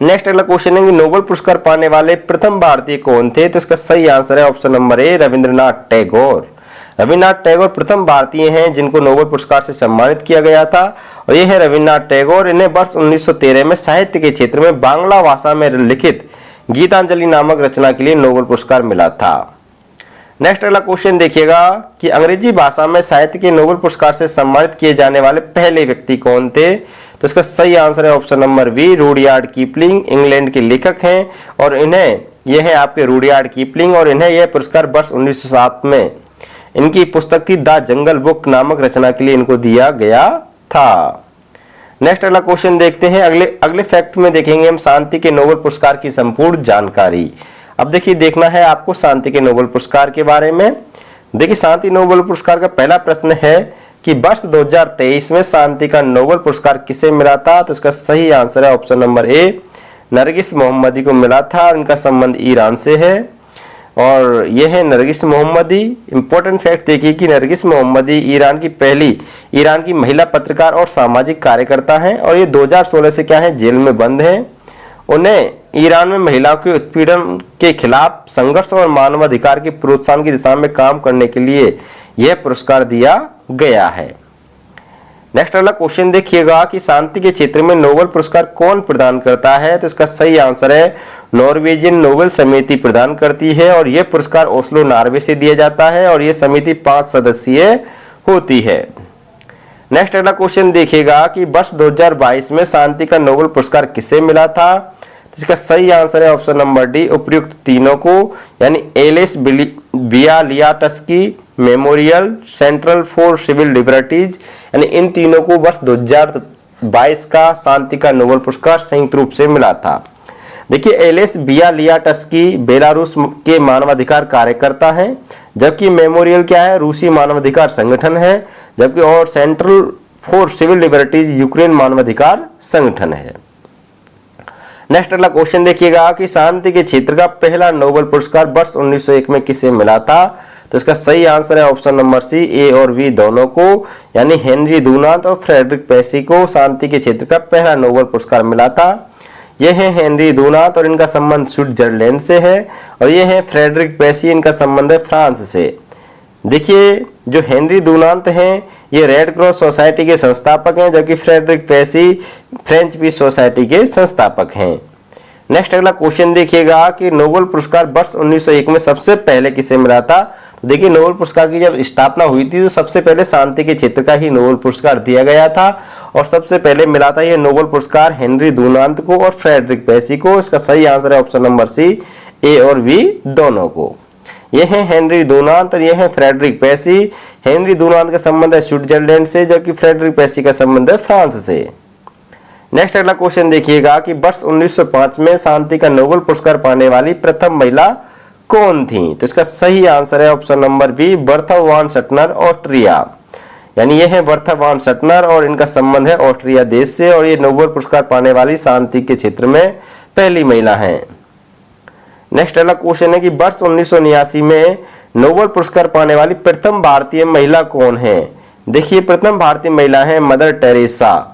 नेक्स्ट अगला क्वेश्चन है कि नोबेल पुरस्कार पाने वाले प्रथम भारतीय कौन थे? तो इसका सही आंसर है ऑप्शन नंबर ए, रविंद्रनाथ टैगोर। रविन्द्रनाथ टैगोर प्रथम भारतीय हैं जिनको नोबेल पुरस्कार से सम्मानित किया गया था और ये है रविन्द्रनाथ टैगोर। इन्हें वर्ष 1913 में साहित्य के क्षेत्र में बांग्ला भाषा में लिखित गीतांजलि नामक रचना के लिए नोबेल पुरस्कार मिला था। नेक्स्ट अगला क्वेश्चन देखिएगा कि अंग्रेजी भाषा में साहित्य के नोबेल पुरस्कार से सम्मानित किए जाने वाले पहले व्यक्ति कौन थे? तो इसका सही आंसर है option number B, Rudyard Kipling. England के लेखक हैं और इन्हें यह है आपके रुडयार्ड किपलिंग और इन्हें यह पुरस्कार वर्ष 1907 में इनकी पुस्तक थी द जंगल बुक नामक रचना के लिए इनको दिया गया था। नेक्स्ट अगला क्वेश्चन देखते हैं। अगले फैक्ट में देखेंगे हम शांति के नोबेल पुरस्कार की संपूर्ण जानकारी। अब देखिए देखना है आपको शांति के नोबेल पुरस्कार के बारे में। देखिए शांति नोबेल पुरस्कार का पहला प्रश्न है कि वर्ष 2023 में शांति का नोबेल पुरस्कार किसे मिला था? तो इसका सही आंसर है ऑप्शन नंबर ए, नरगिस मोहम्मदी को मिला था और इनका संबंध ईरान से है और यह है नरगिस मोहम्मदी। इंपॉर्टेंट फैक्ट देखिए कि नरगिस मोहम्मदी ईरान की महिला पत्रकार और सामाजिक कार्यकर्ता हैं और ये 2016 से क्या है, जेल में बंद हैं। उन्हें ईरान में महिलाओं के उत्पीड़न के खिलाफ संघर्ष और मानवाधिकार के प्रोत्साहन की दिशा में काम करने के लिए यह पुरस्कार दिया गया है। नेक्स्ट अगला क्वेश्चन देखिएगा कि शांति के क्षेत्र में नोबेल पुरस्कार कौन प्रदान करता है? तो इसका सही आंसर है नॉर्वेजियन नोबेल समिति प्रदान करती है और यह पुरस्कार ओस्लो नॉर्वे से दिया जाता है और यह समिति 5 सदस्यीय होती है। नेक्स्ट अगला क्वेश्चन देखिएगा कि वर्ष 2022 में शांति का नोबेल पुरस्कार किसे मिला था? तो इसका सही आंसर है ऑप्शन नंबर डी, उपयुक्त तीनों को, यानी Ales Bialiatski Memorial Centre for Civil Liberties, यानी इन तीनों को वर्ष 2022 का शांति का नोबेल पुरस्कार संयुक्त रूप से मिला था। देखिए एलिस बियालियाटस्की बेलारूस के मानवाधिकार कार्यकर्ता हैं, जबकि मेमोरियल क्या है, रूसी मानवाधिकार संगठन है, जबकि और Centre for Civil Liberties Ukraine मानवाधिकार संगठन है। नेक्स्ट अगला क्वेश्चन देखिएगा कि शांति के क्षेत्र का पहला नोबेल पुरस्कार वर्ष 1901 में किसे मिला था? तो इसका सही आंसर है ऑप्शन नंबर सी, ए और वी दोनों को, यानी हेनरी डुनांत और फ्रेडरिक पेसी को शांति के क्षेत्र का पहला नोबेल पुरस्कार मिला था। यह है हेनरी डुनांत और इनका संबंध स्विट्जरलैंड से है और यह है फ्रेडरिक पेसी, इनका संबंध है फ्रांस से। देखिए जो हेनरी डुनांत हैं ये रेड क्रॉस सोसाइटी के संस्थापक हैं, जबकि फ्रेडरिक पेसी फ्रेंच पीस सोसाइटी के संस्थापक हैं। नेक्स्ट अगला क्वेश्चन देखिएगा कि नोबेल पुरस्कार वर्ष 1901 में सबसे पहले किसे मिला था? तो देखिए नोबेल पुरस्कार की जब स्थापना हुई थी तो सबसे पहले शांति के क्षेत्र का ही नोबेल पुरस्कार दिया गया था और सबसे पहले मिला था यह नोबेल पुरस्कार हेनरी डुनांत को और फ्रेडरिक पेसी को। इसका सही आंसर है ऑप्शन नंबर सी, ए और वी दोनों को। यह है हेनरी डुनांत और यह है फ्रेडरिक पेसी। हेनरी डुनांत का संबंध है स्विट्जरलैंड से, जबकि फ्रेडरिक पेसी का संबंध है फ्रांस से। नेक्स्ट अगला क्वेश्चन देखिएगा कि वर्ष 1905 में शांति का नोबेल पुरस्कार पाने वाली प्रथम महिला कौन थी? तो इसका सही आंसर है ऑप्शन नंबर बी, बर्था वान सटनर, ऑस्ट्रिया, यानी यह है बर्था वान सटनर और इनका संबंध है ऑस्ट्रिया देश से और ये नोबेल पुरस्कार पाने वाली शांति के क्षेत्र में पहली महिला है। नेक्स्ट अगला क्वेश्चन है कि वर्ष 1989 में नोबेल पुरस्कार पाने वाली प्रथम भारतीय महिला कौन है? देखिए प्रथम भारतीय महिला है मदर टेरेसा।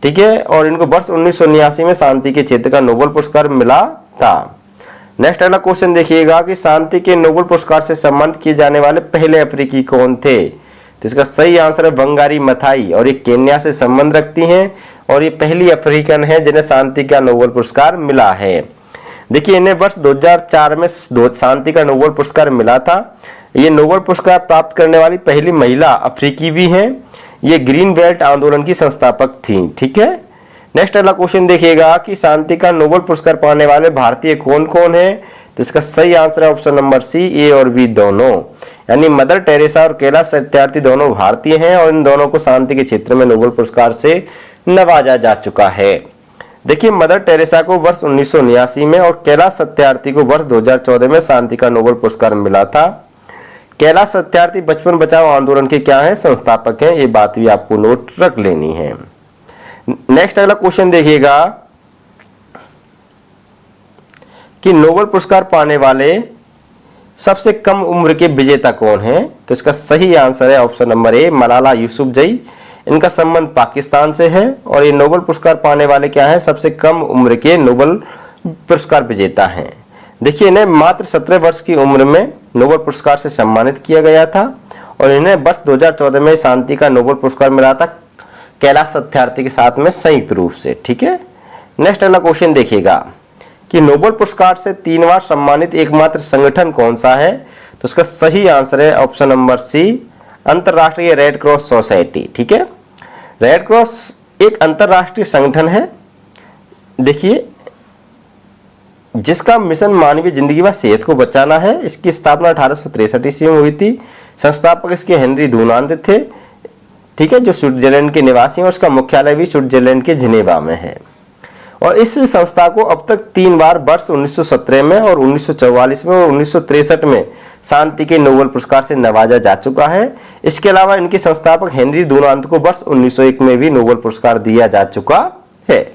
ठीक है, और इनको वर्ष 1989 में शांति के क्षेत्र का नोबेल पुरस्कार मिला था। नेक्स्ट अगला क्वेश्चन देखिएगा कि शांति के नोबेल पुरस्कार से सम्मानित किए जाने वाले पहले अफ्रीकी कौन थे? तो इसका सही आंसर है वंगारी माथाई, और ये केन्या से संबंध रखती हैं और ये पहली अफ्रीकन है जिन्हें शांति का नोबेल पुरस्कार मिला है। देखिए, इन्हें वर्ष 2004 में शांति का नोबेल पुरस्कार मिला था। ये नोबेल पुरस्कार प्राप्त करने वाली पहली महिला अफ्रीकी भी हैं। ये ग्रीन बेल्ट आंदोलन की संस्थापक थी। ठीक है, नेक्स्ट अगला क्वेश्चन देखिएगा कि शांति का नोबेल पुरस्कार पाने वाले भारतीय कौन कौन है? तो इसका सही आंसर है ऑप्शन नंबर सी, ए और बी दोनों, यानी मदर टेरेसा और कैलाश सत्यार्थी दोनों भारतीय हैं और इन दोनों को शांति के क्षेत्र में नोबेल पुरस्कार से नवाजा जा चुका है। देखिए, मदर टेरेसा को वर्ष 1989 में और कैलाश सत्यार्थी को वर्ष 2014 में शांति का नोबेल पुरस्कार मिला था। कैलाश सत्यार्थी बचपन बचाओ आंदोलन के क्या है? संस्थापक हैं। ये बात भी आपको नोट रख लेनी है। नेक्स्ट अगला क्वेश्चन देखिएगा कि नोबेल पुरस्कार पाने वाले सबसे कम उम्र के विजेता कौन है? तो इसका सही आंसर है ऑप्शन नंबर ए, मलाला यूसुफजई। इनका संबंध पाकिस्तान से है और ये नोबेल पुरस्कार पाने वाले क्या है? सबसे कम उम्र के नोबेल पुरस्कार विजेता हैं। देखिए, इन्हें मात्र 17 वर्ष की उम्र में नोबेल पुरस्कार से सम्मानित किया गया था और इन्हें वर्ष 2014 में शांति का नोबेल पुरस्कार मिला था कैलाश सत्यार्थी के साथ में संयुक्त रूप से। ठीक है, नेक्स्ट अगला क्वेश्चन देखिएगा कि नोबेल पुरस्कार से 3 बार सम्मानित एकमात्र संगठन कौन सा है? तो इसका सही आंसर है ऑप्शन नंबर सी, अंतरराष्ट्रीय रेड क्रॉस सोसाइटी। ठीक है, रेड क्रॉस एक अंतरराष्ट्रीय संगठन है, देखिए, जिसका मिशन मानवीय जिंदगी व सेहत को बचाना है। इसकी स्थापना 1863 ईस्वी में हुई थी। संस्थापक इसके हेनरी डुनांत थे, ठीक है, जो स्विट्जरलैंड के निवासी हैं। उसका मुख्यालय भी स्विट्जरलैंड के जिनेवा में है और इस संस्था को अब तक 3 बार वर्ष 1917 में और 1944 में और 1963 में शांति के नोबेल पुरस्कार से नवाजा जा चुका है। इसके अलावा इनके संस्थापक हेनरी डुनांत को वर्ष 1901 में भी नोबेल पुरस्कार दिया जा चुका है।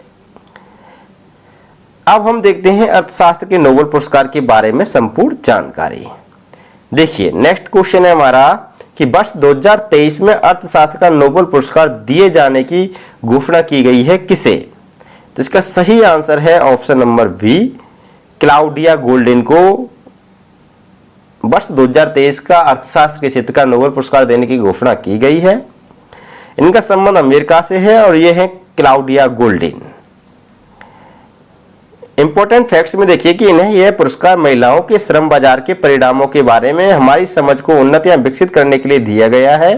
अब हम देखते हैं अर्थशास्त्र के नोबेल पुरस्कार के बारे में संपूर्ण जानकारी। देखिए, नेक्स्ट क्वेश्चन है हमारा कि वर्ष 2023 में अर्थशास्त्र का नोबेल पुरस्कार दिए जाने की घोषणा की गई है किसे? तो इसका सही आंसर है option number B, Claudia Goldin को वर्ष 2023 का अर्थशास्त्र के क्षेत्र का नोबेल पुरस्कार देने की घोषणा की गई है। इनका संबंध अमेरिका से है और ये है क्लाउडिया गोल्डिन। इंपॉर्टेंट फैक्ट्स में देखिए कि इन्हें यह पुरस्कार महिलाओं के श्रम बाजार के परिणामों के बारे में हमारी समझ को उन्नत या विकसित करने के लिए दिया गया है।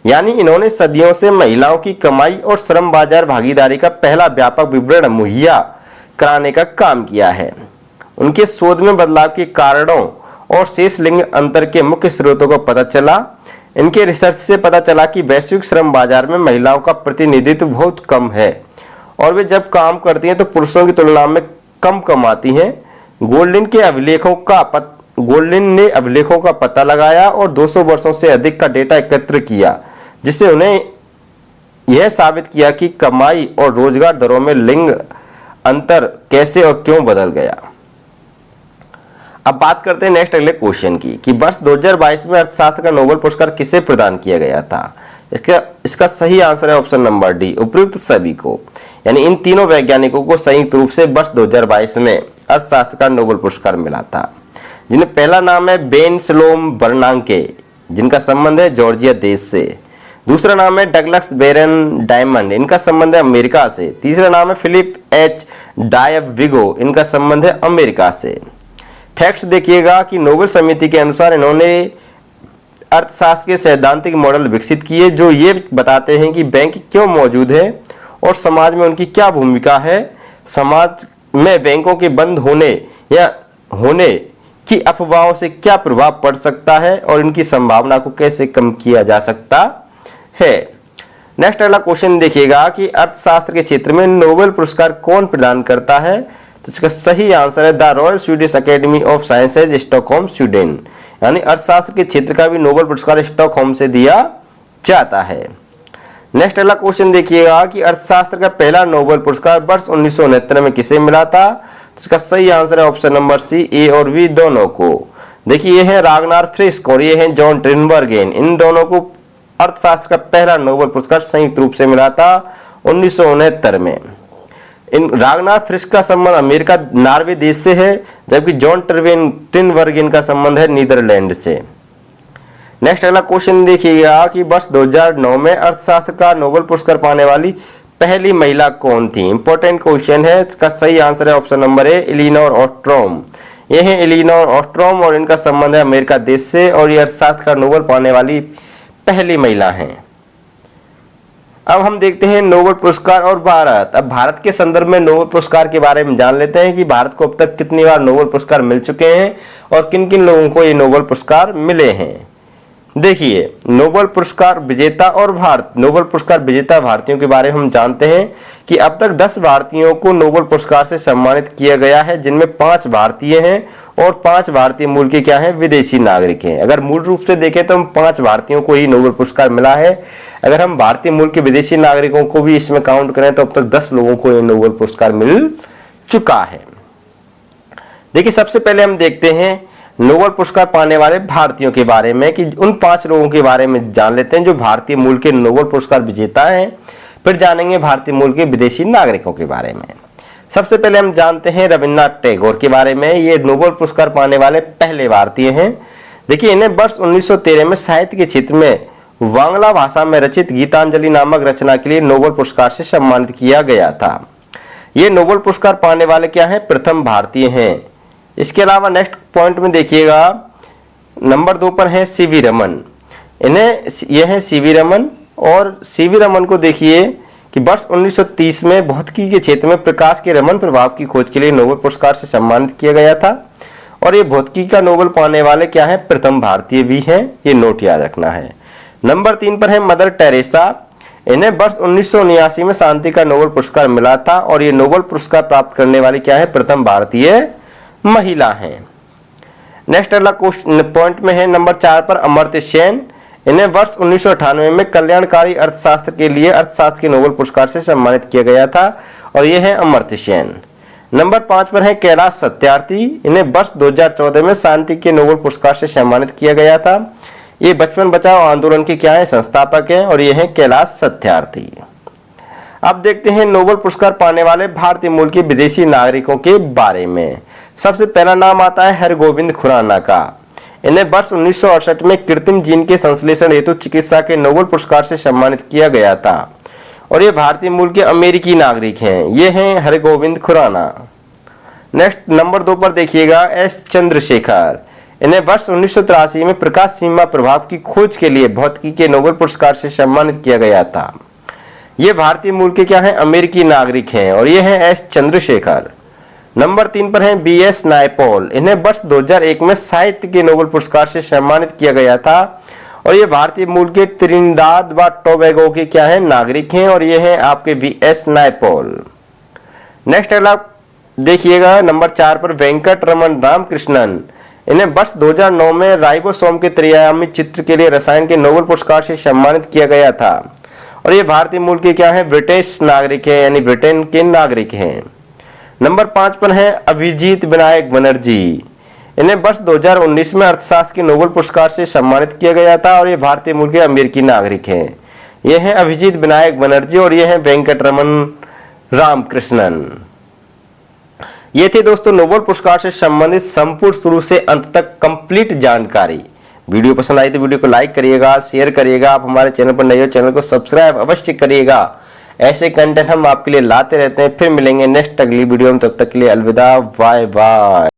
यानी इन्होंने सदियों से महिलाओं की कमाई और श्रम बाजार भागीदारी का पहला व्यापक विवरण मुहैया कराने का काम किया है। उनके शोध में बदलाव के कारणों और शेष लिंग अंतर के मुख्य स्रोतों को पता चला। इनके रिसर्च से पता चला कि वैश्विक श्रम बाजार में महिलाओं का प्रतिनिधित्व बहुत कम है और वे जब काम करती हैं तो पुरुषों की तुलना में कम कमाती हैं। गोल्डिन ने अभिलेखों का पता लगाया और 200 वर्षों से अधिक का डेटा एकत्र किया, जिससे उन्हें यह साबित किया कि कमाई और रोजगार दरों में लिंग अंतर कैसे और क्यों बदल गया। अब बात करते हैं नेक्स्ट अगले क्वेश्चन की कि वर्ष 2022 में अर्थशास्त्र का नोबेल पुरस्कार किसे प्रदान किया गया था? इसका सही आंसर है ऑप्शन नंबर डी, उपयुक्त सभी को। यानी इन तीनों वैज्ञानिकों को संयुक्त रूप से वर्ष 2022 में अर्थशास्त्र का नोबेल पुरस्कार मिला था, जिनमें पहला नाम है बेन स्लोम बर्नांके, जिनका संबंध है जॉर्जिया देश से। दूसरा नाम है डगलस बेरन डायमंड, इनका संबंध है अमेरिका से। तीसरा नाम है फिलिप एच डायविगो, इनका संबंध है अमेरिका से। फैक्ट्स देखिएगा कि नोबेल समिति के अनुसार इन्होंने अर्थशास्त्र के सैद्धांतिक मॉडल विकसित किए जो ये बताते हैं कि बैंक क्यों मौजूद है और समाज में उनकी क्या भूमिका है, समाज में बैंकों के बंद होने या होने की अफवाहों से क्या प्रभाव पड़ सकता है और इनकी संभावना को कैसे कम किया जा सकता है। नेक्स्ट अगला क्वेश्चन देखिएगा कि अर्थशास्त्र के क्षेत्र में नोबेल पुरस्कार कौन प्रदान करता है? तो इसका सही आंसर है the royal Swedish academy of sciences Stockholm Sweden. यानी अर्थशास्त्र के क्षेत्र का भी नोबेल पुरस्कार स्टॉकहोम से दिया जाता है। नेक्स्ट अगला क्वेश्चन देखिएगा कि अर्थशास्त्र का पहला नोबेल पुरस्कार वर्ष 1969 में किसे मिला था? तो इसका सही आंसर है ऑप्शन नंबर सी, ए और बी दोनों को। देखिए, ये है रागनार फ्रिस्क और ये है जॉन ट्रिनबर्गेन। इन दोनों को अर्थशास्त्र का पहला नोबेल पुरस्कार संयुक्त रूप से मिला था 1969 में। इन रागनाथ फ्रिश का संबंध अमेरिका नॉर्वे देश से है, जबकि जॉन टिनबर्गिन का संबंध है नीदरलैंड से। नेक्स्ट अगला क्वेश्चन देखिएगा कि वर्ष 2009 में अर्थशास्त्र का नोबेल पुरस्कार पाने वाली पहली महिला कौन थी। इंपॉर्टेंट क्वेश्चन है, इसका सही आंसर है option number A, Elinor Ostrom. ये है एलिनोर ऑस्ट्रोम और इनका संबंध है अमेरिका देश से और ये अर्थशास्त्र का नोबेल पाने वाली पहली महिला हैं। अब हम देखते हैं नोबेल पुरस्कार और भारत। अब भारत के संदर्भ में नोबेल पुरस्कार के बारे में जान लेते हैं कि भारत को अब तक कितनी बार नोबेल पुरस्कार मिल चुके हैं और किन किन लोगों को ये नोबेल पुरस्कार मिले हैं। देखिए, नोबेल पुरस्कार विजेता और नोबेल पुरस्कार विजेता भारतीयों के बारे में हम जानते हैं कि अब तक 10 भारतीयों को नोबेल पुरस्कार से सम्मानित किया गया है, जिनमें 5 भारतीय हैं और 5 भारतीय मूल के क्या हैं, विदेशी नागरिक हैं। अगर मूल रूप से देखें तो हम 5 भारतीयों को ही नोबेल पुरस्कार मिला है। अगर हम भारतीय मूल के विदेशी नागरिकों को भी इसमें काउंट करें तो अब तक 10 लोगों को ये नोबेल पुरस्कार मिल चुका है। देखिए, सबसे पहले हम देखते हैं नोबेल पुरस्कार पाने वाले भारतीयों के बारे में कि उन 5 लोगों के बारे में जान लेते हैं जो भारतीय मूल के नोबेल पुरस्कार विजेता हैं। फिर जानेंगे भारतीय मूल के विदेशी नागरिकों के बारे में। सबसे पहले हम जानते हैं रविन्द्रनाथ टैगोर के बारे में। ये नोबेल पुरस्कार पाने वाले पहले भारतीय हैं। देखिए, इन्हें वर्ष 1913 में साहित्य के क्षेत्र में बांग्ला भाषा में रचित गीतांजलि नामक रचना के लिए नोबेल पुरस्कार से सम्मानित किया गया था। ये नोबेल पुरस्कार पाने वाले क्या हैं, प्रथम भारतीय हैं। इसके अलावा नेक्स्ट पॉइंट में देखिएगा, नंबर 2 पर है सीवी रमन। यह है सीवी रमन और सीवी रमन को देखिए कि वर्ष 1930 में भौतिकी के क्षेत्र में प्रकाश के रमन प्रभाव की खोज के लिए नोबेल पुरस्कार से सम्मानित किया गया था और ये भौतिकी का नोबेल पाने वाले क्या है, प्रथम भारतीय भी हैं। ये नोट याद रखना है। नंबर 3 पर है मदर टेरेसा। इन्हें वर्ष 1979 में शांति का नोबेल पुरस्कार मिला था और ये नोबेल पुरस्कार प्राप्त करने वाली क्या है, प्रथम भारतीय महिला हैं। नेक्स्ट अगला क्वेश्चन पॉइंट में है नंबर 4 पर अमर्त्य सेन। इन्हें वर्ष 1998 में कल्याणकारी अर्थशास्त्र के लिए अर्थशास्त्र के नोबेल पुरस्कार से सम्मानित किया गया था और ये है अमर्त्य सेन। नंबर 5 पर है कैलाश सत्यार्थी। इन्हें वर्ष 2014 में शांति के नोबेल पुरस्कार से सम्मानित किया गया था। ये बचपन बचाओ आंदोलन के क्या है, संस्थापक हैं और ये हैं कैलाश सत्यार्थी। अब देखते हैं नोबेल पुरस्कार पाने वाले भारतीय मूल के विदेशी नागरिकों के बारे में। सबसे पहला नाम आता है हरगोविंद खुराना का। इन्हें वर्ष 1968 में कृत्रिम जीन के संश्लेषण हेतु चिकित्सा के नोबेल पुरस्कार से सम्मानित किया गया था और ये भारतीय मूल के अमेरिकी नागरिक हैं। ये हैं हरगोविंद खुराना। नेक्स्ट नंबर 2 पर देखिएगा एस चंद्रशेखर। इन्हें वर्ष 1983 में प्रकाश सीमा प्रभाव की खोज के लिए भौतिकी के नोबेल पुरस्कार से सम्मानित किया गया था। ये भारतीय मूल के क्या हैं, अमेरिकी नागरिक हैं और ये हैं एस चंद्रशेखर। नंबर 3 पर हैं बी एस नायपॉल। इन्हें वर्ष 2001 में साहित्य के नोबेल पुरस्कार से सम्मानित किया गया था और ये भारतीय मूल के त्रिनिदाद व टोबैगो के क्या हैं, नागरिक हैं और ये हैं आपके बी एस नायपॉल। नेक्स्ट अगला देखिएगा नंबर 4 पर वेंकट रमन रामकृष्णन। इन्हें वर्ष 2009 में राइबोसोम के त्रिआयामी चित्र के लिए रसायन के नोबेल पुरस्कार से सम्मानित किया गया था और ये भारतीय मूल के क्या हैं, ब्रिटिश नागरिक हैं यानी ब्रिटेन के नागरिक हैं। नंबर 5 पर है अभिजीत विनायक बनर्जी। इन्हें वर्ष 2019 में अर्थशास्त्र के नोबेल पुरस्कार से सम्मानित किया गया था और ये भारतीय मूल के अमेरिकी नागरिक हैं। ये हैं अभिजीत विनायक बनर्जी और ये हैं वेंकट रमन रामकृष्णन। ये थे दोस्तों नोबेल पुरस्कार से संबंधित संपूर्ण शुरू से अंत तक कंप्लीट जानकारी। वीडियो पसंद आई तो वीडियो को लाइक करिएगा, शेयर करिएगा। आप हमारे चैनल पर नए हो, चैनल को सब्सक्राइब अवश्य करिएगा। ऐसे कंटेंट हम आपके लिए लाते रहते हैं। फिर मिलेंगे नेक्स्ट अगली वीडियो में, तब तक के लिए अलविदा, बाय बाय।